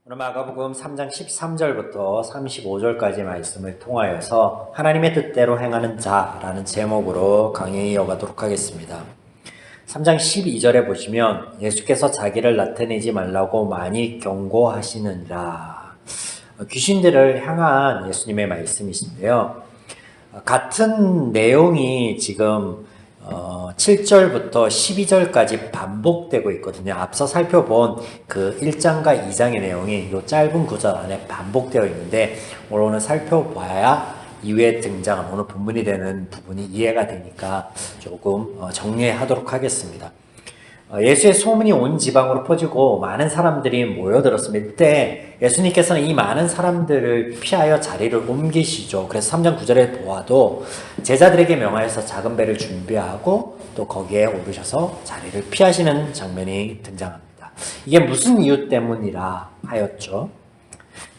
오늘 마가복음 3장 13절부터 35절까지 말씀을 통하여서 하나님의 뜻대로 행하는 자라는 제목으로 강의 이어가도록 하겠습니다. 3장 12절에 보시면 예수께서 자기를 나타내지 말라고 많이 경고하시느니라. 귀신들을 향한 예수님의 말씀이신데요. 같은 내용이 지금 7절부터 12절까지 반복되고 있거든요. 앞서 살펴본 그 1장과 2장의 내용이 이 짧은 구절 안에 반복되어 있는데 오늘 살펴봐야 이후에 등장한 오늘 본문이 되는 부분이 이해가 되니까 조금 정리하도록 하겠습니다. 예수의 소문이 온 지방으로 퍼지고 많은 사람들이 모여들었습니다. 이때 예수님께서는 이 많은 사람들을 피하여 자리를 옮기시죠. 그래서 3장 9절에 보아도 제자들에게 명하여서 작은 배를 준비하고 또 거기에 오르셔서 자리를 피하시는 장면이 등장합니다. 이게 무슨 이유 때문이라 하였죠?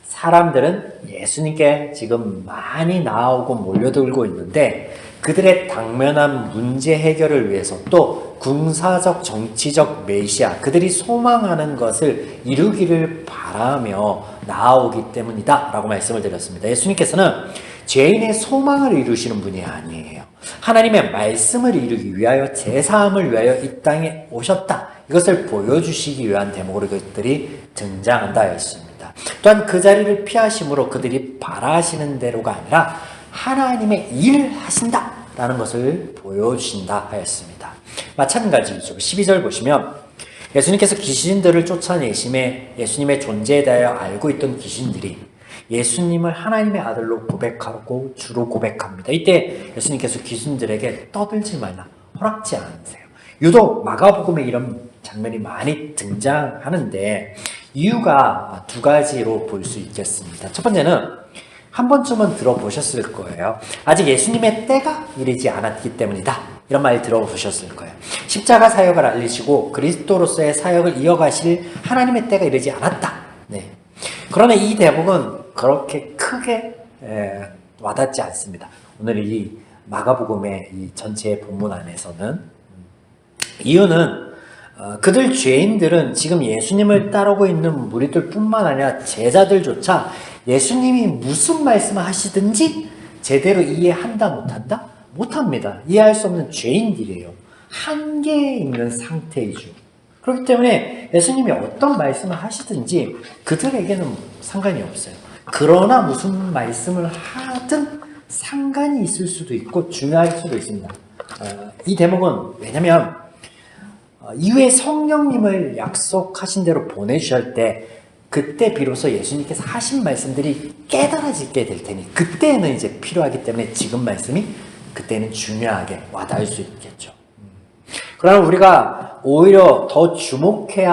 사람들은 예수님께 지금 많이 나오고 몰려들고 있는데 그들의 당면한 문제 해결을 위해서 또 군사적 정치적 메시아 그들이 소망하는 것을 이루기를 바라며 나아오기 때문이다 라고 말씀을 드렸습니다. 예수님께서는 죄인의 소망을 이루시는 분이 아니에요. 하나님의 말씀을 이루기 위하여 제사함을 위하여 이 땅에 오셨다. 이것을 보여주시기 위한 대목으로 그들이 등장한다 했습니다. 또한 그 자리를 피하심으로 그들이 바라시는 대로가 아니라 하나님의 일을 하신다라는 것을 보여주신다 하였습니다. 마찬가지죠. 12절 보시면 예수님께서 귀신들을 쫓아내심에 예수님의 존재에 대하여 알고 있던 귀신들이 예수님을 하나님의 아들로 고백하고 주로 고백합니다. 이때 예수님께서 귀신들에게 떠들지 말라, 허락지 않으세요. 유독 마가복음에 이런 장면이 많이 등장하는데 이유가 두 가지로 볼 수 있겠습니다. 첫 번째는 한 번쯤은 들어보셨을 거예요. 아직 예수님의 때가 이르지 않았기 때문이다. 이런 말 들어보셨을 거예요. 십자가 사역을 알리시고 그리스도로서의 사역을 이어가실 하나님의 때가 이르지 않았다. 네. 그러나 이 대목은 그렇게 크게 와닿지 않습니다. 오늘 이 마가복음의 이 전체 본문 안에서는 이유는 그들 죄인들은 지금 예수님을 따르고 있는 무리들 뿐만 아니라 제자들조차 예수님이 무슨 말씀을 하시든지 제대로 이해한다 못한다? 못합니다. 이해할 수 없는 죄인들이에요. 한계에 있는 상태이죠. 그렇기 때문에 예수님이 어떤 말씀을 하시든지 그들에게는 상관이 없어요. 그러나 무슨 말씀을 하든 상관이 있을 수도 있고 중요할 수도 있습니다. 이 대목은 왜냐면 이후에 성령님을 약속하신 대로 보내주실 때 그때 비로소 예수님께서 하신 말씀들이 깨달아지게 될 테니 그때는 이제 필요하기 때문에 지금 말씀이 그때는 중요하게 와닿을 수 있겠죠. 그러나 우리가 오히려 더 주목해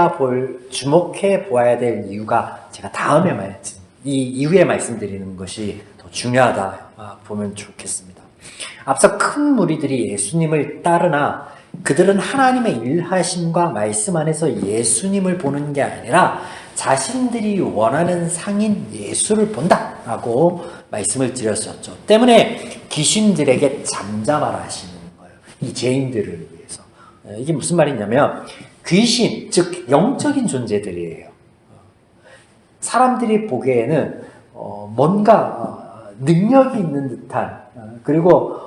보아야 될 이유가 제가 다음에 이후에 말씀드리는 것이 더 중요하다 보면 좋겠습니다. 앞서 큰 무리들이 예수님을 따르나 그들은 하나님의 일하심과 말씀 안에서 예수님을 보는 게 아니라 자신들이 원하는 상인 예수를 본다라고 말씀을 드렸었죠. 때문에 귀신들에게 잠잠하라 하시는 거예요. 이 죄인들을 위해서. 이게 무슨 말이냐면 귀신, 즉 영적인 존재들이에요. 사람들이 보기에는 뭔가 능력이 있는 듯한 그리고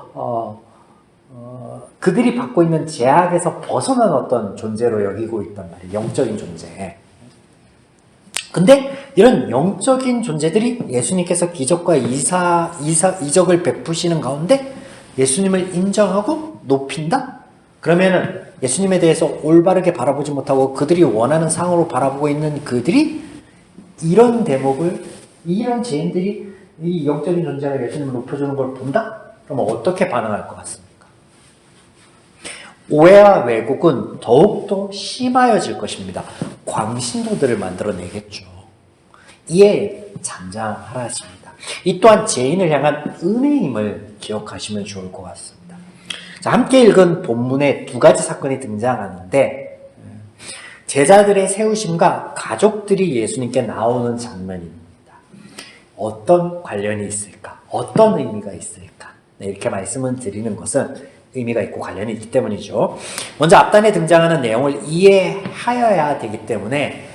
그들이 받고 있는 제약에서 벗어난 어떤 존재로 여기고 있단 말이에요. 영적인 존재. 근데 이런 영적인 존재들이 예수님께서 기적과 이적을 베푸시는 가운데 예수님을 인정하고 높인다? 그러면은 예수님에 대해서 올바르게 바라보지 못하고 그들이 원하는 상으로 바라보고 있는 그들이 이런 대목을, 이런 죄인들이 이 영적인 존재가 예수님을 높여주는 걸 본다? 그러면 어떻게 반응할 것 같습니까? 오해와 왜곡은 더욱더 심하여질 것입니다. 광신도들을 만들어내겠죠. 이에 잠잠하라 하십니다. 이 또한 죄인을 향한 은혜임을 기억하시면 좋을 것 같습니다. 자, 함께 읽은 본문에 두 가지 사건이 등장하는데 제자들의 세우심과 가족들이 예수님께 나오는 장면입니다. 어떤 관련이 있을까? 어떤 의미가 있을까? 네, 이렇게 말씀을 드리는 것은 의미가 있고 관련이 있기 때문이죠. 먼저 앞단에 등장하는 내용을 이해하여야 되기 때문에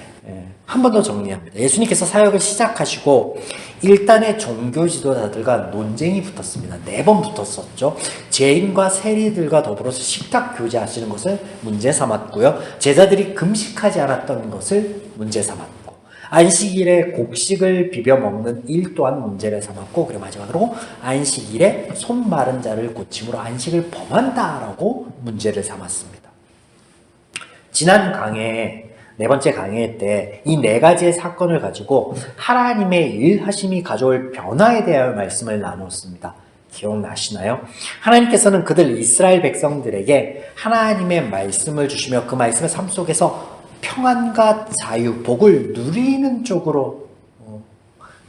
한 번 더 정리합니다. 예수님께서 사역을 시작하시고 일단의 종교 지도자들과 논쟁이 붙었습니다. 4번 붙었었죠. 죄인과 세리들과 더불어서 식탁 교제하시는 것을 문제 삼았고요. 제자들이 금식하지 않았던 것을 문제 삼았고, 안식일에 곡식을 비벼 먹는 일 또한 문제를 삼았고, 그리고 마지막으로 안식일에 손 마른 자를 고침으로 안식을 범한다라고 문제를 삼았습니다. 지난 강해에 4번째 강의 때 이 4가지의 사건을 가지고 하나님의 일하심이 가져올 변화에 대하여 말씀을 나눴습니다. 기억나시나요? 하나님께서는 그들 이스라엘 백성들에게 하나님의 말씀을 주시며 그 말씀의 삶 속에서 평안과 자유, 복을 누리는 쪽으로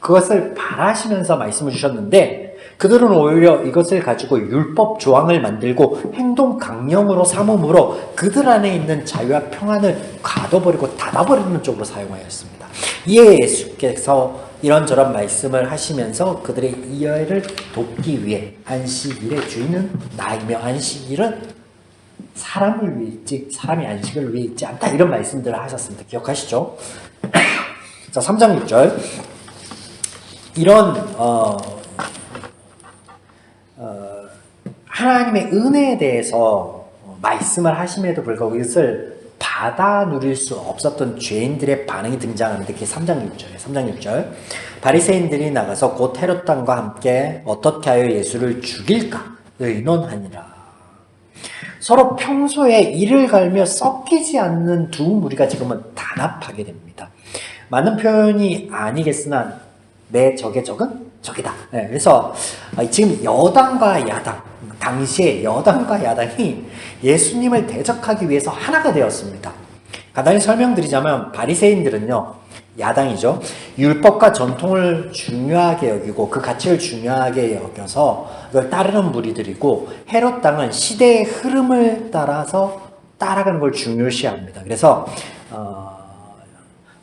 그것을 바라시면서 말씀을 주셨는데, 그들은 오히려 이것을 가지고 율법 조항을 만들고 행동 강령으로 삼음으로 그들 안에 있는 자유와 평안을 가둬버리고 닫아버리는 쪽으로 사용하였습니다. 이에 예수께서 이런저런 말씀을 하시면서 그들의 이해를 돕기 위해 안식일의 주인은 나이며 안식일은 사람을 위해 있지 사람이 안식을 위해 있지 않다, 이런 말씀들을 하셨습니다. 기억하시죠? 자, 3장 6절 이런 하나님의 은혜에 대해서 말씀을 하심에도 불구하고 이것을 받아 누릴 수 없었던 죄인들의 반응이 등장하는데, 그게 3장 6절이에요. 3장 6절. 바리새인들이 나가서 곧 헤롯 왕과 함께 어떻게 하여 예수를 죽일까 의논하니라. 서로 평소에 이를 갈며 섞이지 않는 두 무리가 지금은 단합하게 됩니다. 많은 표현이 아니겠으나 내 적의 적은 적이다. 네, 그래서 지금 여당과 야당, 당시에 여당과 야당이 예수님을 대적하기 위해서 하나가 되었습니다. 간단히 설명드리자면 바리새인들은요, 야당이죠. 율법과 전통을 중요하게 여기고 그 가치를 중요하게 여겨서 그걸 따르는 무리들이고, 헤롯 당은 시대의 흐름을 따라서 따라가는 걸 중요시합니다. 그래서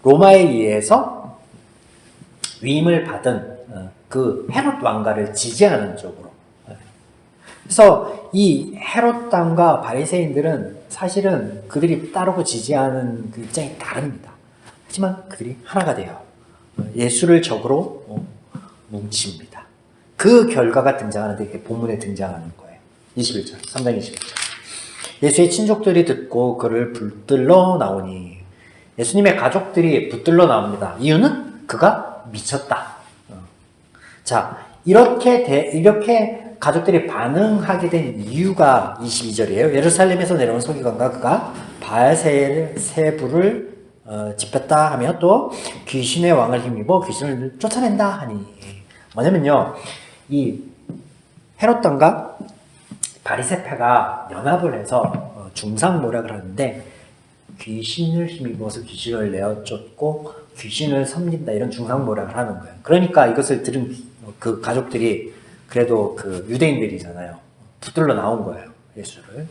로마에 의해서 위임을 받은 그 헤롯 왕가를 지지하는 쪽으로. 그래서 이 헤롯 왕과 바리새인들은 사실은 그들이 따르고 지지하는 그 입장이 다릅니다. 하지만 그들이 하나가 돼요. 예수를 적으로 뭉칩니다. 그 결과가 등장하는데 이게 본문에 등장하는 거예요. 21절, 3장 21절. 예수의 친족들이 듣고 그를 붙들러 나오니, 예수님의 가족들이 붙들러 나옵니다. 이유는 그가 미쳤다. 자, 이렇게 가족들이 반응하게 된 이유가 22절이에요. 예루살렘에서 내려온 서기관과 그가 바알세불을 집혔다 하며 또 귀신의 왕을 힘입어 귀신을 쫓아낸다 하니, 뭐냐면요, 이 헤롯 왕과 바리새파가 연합을 해서 중상모략을 하는데, 귀신을 힘입어서 귀신을 내어 쫓고 귀신을 섬긴다, 이런 중상모략을 하는 거예요. 그러니까 이것을 들은 그 가족들이, 그래도 그 유대인들이잖아요, 붙들러 나온 거예요, 예수를.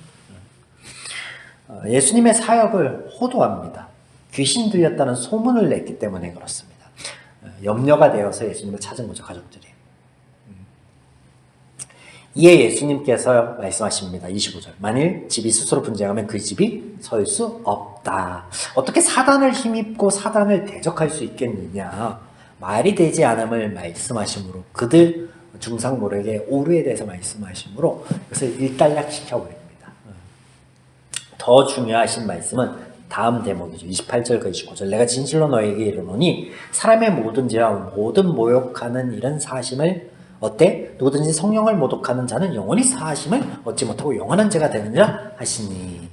예수님의 사역을 호도합니다. 귀신 들렸다는 소문을 냈기 때문에 그렇습니다. 염려가 되어서 예수님을 찾은 거죠, 가족들이. 이에 예수님께서 말씀하십니다. 25절. 만일 집이 스스로 분쟁하면 그 집이 설 수 없다. 어떻게 사단을 힘입고 사단을 대적할 수 있겠느냐. 말이 되지 않음을 말씀하심으로, 그들 중상모략의 오류에 대해서 말씀하심으로 그것을 일단락시켜버립니다. 더 중요하신 말씀은 다음 대목이죠. 28절과 29절. 내가 진실로 너에게 이르노니 사람의 모든 죄와 모든 모욕하는 일은 사하심을 어때? 누구든지 성령을 모독하는 자는 영원히 사하심을 얻지 못하고 영원한 죄가 되느니라 하시니.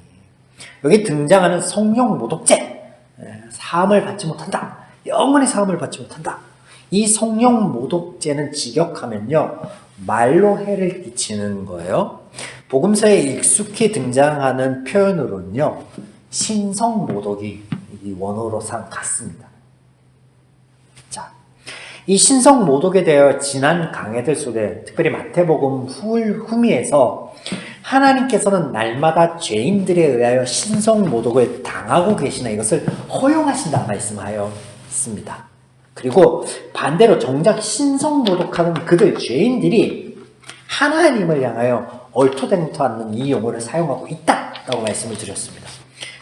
여기 등장하는 성령 모독죄, 사함을 받지 못한다, 영원히 사함을 받지 못한다. 이 성령 모독죄는 직역하면요, 말로 해를 끼치는 거예요. 복음서에 익숙히 등장하는 표현으로는요, 신성 모독이 이 원어로상 같습니다. 자, 이 신성 모독에 대하여 지난 강해들 속에, 특별히 마태복음 후미에서 하나님께서는 날마다 죄인들에 의하여 신성 모독을 당하고 계시나 이것을 허용하신다 말씀하였습니다. 그리고 반대로 정작 신성 모독하는 그들 죄인들이 하나님을 향하여 얼토당토 않는 이 용어를 사용하고 있다라고 말씀을 드렸습니다.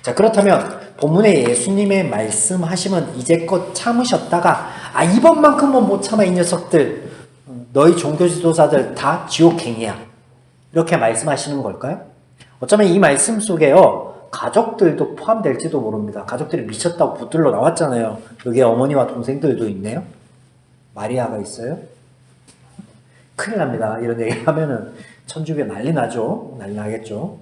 자, 그렇다면 본문에 예수님의 말씀하시면 이제껏 참으셨다가 이번만큼은 못 참아 이 녀석들 너희 종교 지도자들 다 지옥행이야 이렇게 말씀하시는 걸까요? 어쩌면 이 말씀 속에요 가족들도 포함될지도 모릅니다. 가족들이 미쳤다고 붙들러 나왔잖아요. 여기에 어머니와 동생들도 있네요. 마리아가 있어요. 큰일 납니다. 이런 얘기 하면은 천주교 난리 나죠. 난리 나겠죠.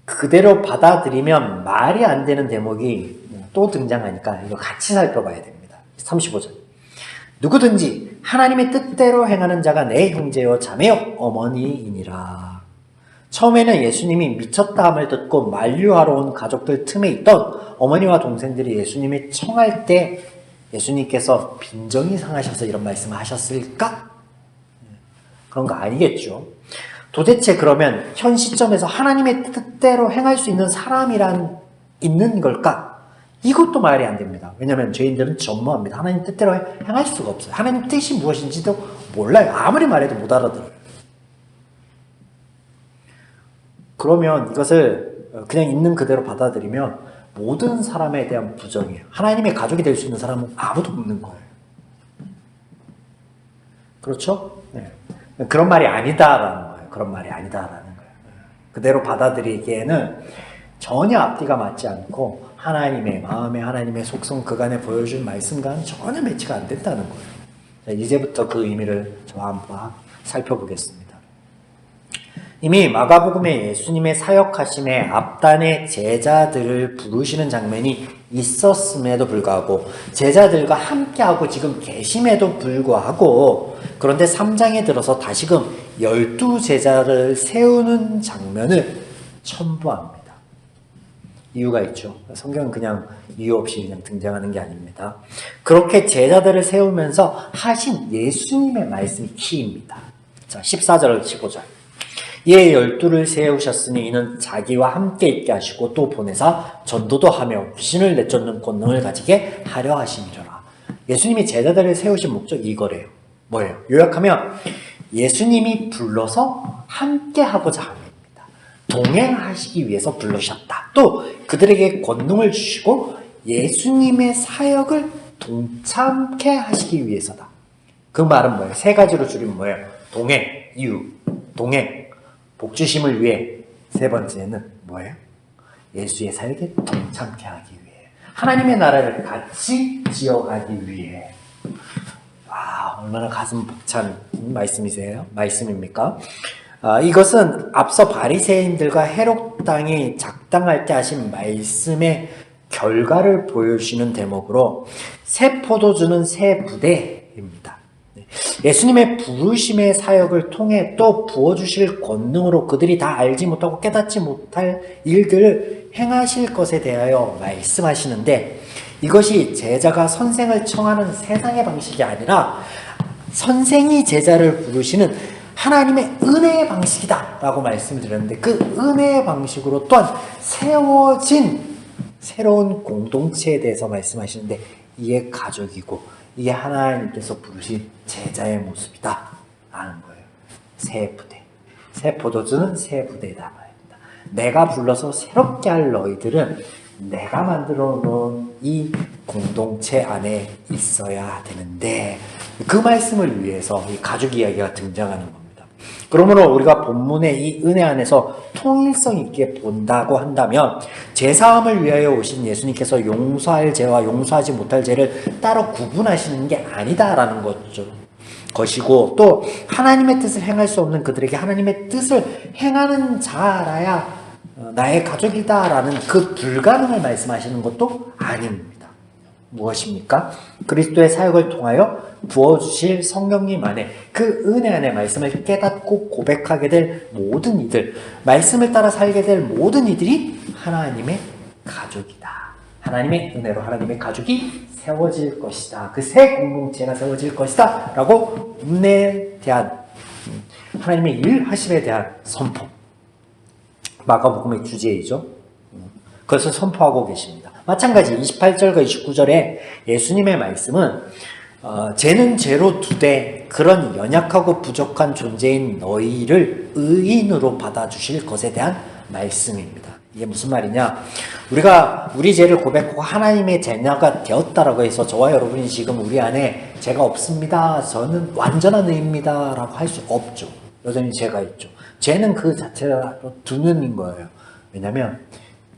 그대로 받아들이면 말이 안 되는 대목이 또 등장하니까 이거 같이 살펴봐야 됩니다. 35절. 누구든지 하나님의 뜻대로 행하는 자가 내 형제요 자매요 어머니이니라. 처음에는 예수님이 미쳤다함을 듣고 만류하러 온 가족들 틈에 있던 어머니와 동생들이 예수님이 청할 때 예수님께서 빈정이 상하셔서 이런 말씀을 하셨을까? 그런 거 아니겠죠. 도대체 그러면 현 시점에서 하나님의 뜻대로 행할 수 있는 사람이란 있는 걸까? 이것도 말이 안 됩니다. 왜냐하면 죄인들은 전무합니다. 하나님 뜻대로 행할 수가 없어요. 하나님 뜻이 무엇인지도 몰라요. 아무리 말해도 못 알아들어요. 그러면 이것을 그냥 있는 그대로 받아들이면 모든 사람에 대한 부정이에요. 하나님의 가족이 될 수 있는 사람은 아무도 없는 거예요. 그렇죠? 네. 그런 말이 아니다라는 거예요. 그런 말이 아니다라는 거예요. 그대로 받아들이기에는 전혀 앞뒤가 맞지 않고 하나님의 마음에 하나님의 속성 그간에 보여준 말씀과는 전혀 매치가 안 된다는 거예요. 자, 이제부터 그 의미를 저와 한번 살펴보겠습니다. 이미 마가복음에 예수님의 사역하심에 앞단에 제자들을 부르시는 장면이 있었음에도 불구하고 제자들과 함께하고 지금 계심에도 불구하고 그런데 3장에 들어서 다시금 12제자를 세우는 장면을 첨부합니다. 이유가 있죠. 성경은 그냥 이유 없이 그냥 등장하는 게 아닙니다. 그렇게 제자들을 세우면서 하신 예수님의 말씀이 키입니다. 자, 14절, 15절. 이에 12를 세우셨으니 이는 자기와 함께 있게 하시고 또 보내사 전도도 하며 귀신을 내쫓는 권능을 가지게 하려 하심이라. 예수님이 제자들을 세우신 목적이 이거래요. 뭐예요? 요약하면 예수님이 불러서 함께 하고자 합니다. 동행하시기 위해서 불러셨다. 또 그들에게 권능을 주시고 예수님의 사역을 동참케 하시기 위해서다. 그 말은 뭐예요? 세 가지로 줄이면 뭐예요? 동행, 이유, 동행, 복주심을 위해. 세 번째는 뭐예요? 예수의 사역에 동참케 하기 위해. 하나님의 나라를 같이 지어가기 위해. 얼마나 가슴 벅찬 말씀입니까? 이것은 앞서 바리새인들과 헤롯 당이 작당할 때 하신 말씀의 결과를 보여주시는 대목으로 새 포도주는 새 부대입니다. 예수님의 부르심의 사역을 통해 또 부어주실 권능으로 그들이 다 알지 못하고 깨닫지 못할 일들을 행하실 것에 대하여 말씀하시는데 이것이 제자가 선생을 청하는 세상의 방식이 아니라 선생이 제자를 부르시는 하나님의 은혜의 방식이다 라고 말씀을 드렸는데 그 은혜의 방식으로 또한 세워진 새로운 공동체에 대해서 말씀하시는데 이게 가족이고 이게 하나님께서 부르신 제자의 모습이다 라는 거예요. 새 부대, 새 포도주는 새 부대다 말입니다. 내가 불러서 새롭게 할 너희들은 내가 만들어 놓은 이 공동체 안에 있어야 되는데 그 말씀을 위해서 이 가족 이야기가 등장하는 겁니다. 그러므로 우리가 본문의 이 은혜 안에서 통일성 있게 본다고 한다면 제사함을 위하여 오신 예수님께서 용서할 죄와 용서하지 못할 죄를 따로 구분하시는 게 아니다라는 것이고 또 하나님의 뜻을 행할 수 없는 그들에게 하나님의 뜻을 행하는 자라야 나의 가족이다라는 그 불가능을 말씀하시는 것도 아닙니다. 무엇입니까? 그리스도의 사역을 통하여 부어주실 성령님 안에 그 은혜 안에 말씀을 깨닫고 고백하게 될 모든 이들, 말씀을 따라 살게 될 모든 이들이 하나님의 가족이다. 하나님의 은혜로 하나님의 가족이 세워질 것이다. 그 새 공동체가 세워질 것이다. 라고 은혜에 대한 하나님의 일하심에 대한 선포. 마가복음의 주제이죠. 그것을 선포하고 계십니다. 마찬가지 28절과 29절에 예수님의 말씀은 죄는 죄로 두되 그런 연약하고 부족한 존재인 너희를 의인으로 받아주실 것에 대한 말씀입니다. 이게 무슨 말이냐? 우리가 우리 죄를 고백하고 하나님의 자녀가 되었다라고 해서 저와 여러분이 지금 우리 안에 죄가 없습니다. 저는 완전한 의입니다. 라고 할 수 없죠. 여전히 죄가 있죠. 죄는 그 자체로 두는인 거예요. 왜냐하면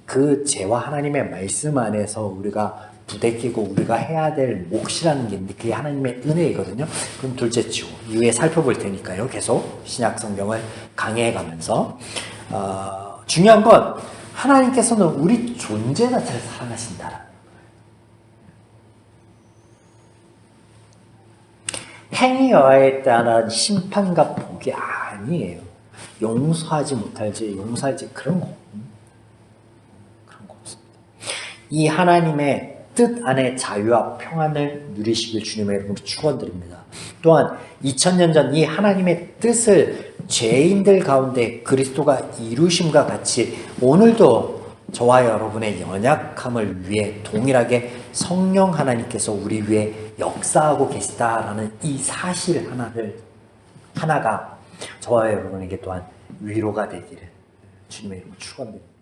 그 죄와 하나님의 말씀 안에서 우리가 부대끼고 우리가 해야 될 몫이라는 게 있는데 그게 하나님의 은혜이거든요. 그럼 둘째 치고 이후에 살펴볼 테니까요. 계속 신약 성경을 강해가면서 중요한 건 하나님께서는 우리 존재 자체를 사랑하신다. 행위에 따른 심판과 복이 아니에요. 용서하지 못할지 용서할지 그런 거 없습니다. 이 하나님의 뜻 안에 자유와 평안을 누리시길 주님의 이름으로 축원드립니다. 또한 2000년 전 이 하나님의 뜻을 죄인들 가운데 그리스도가 이루심과 같이 오늘도 저와 여러분의 연약함을 위해 동일하게 성령 하나님께서 우리 위해 역사하고 계시다라는 이 사실 하나가 저와 여러분에게 또한 위로가 되기를 주님의 이름으로 축원드립니다.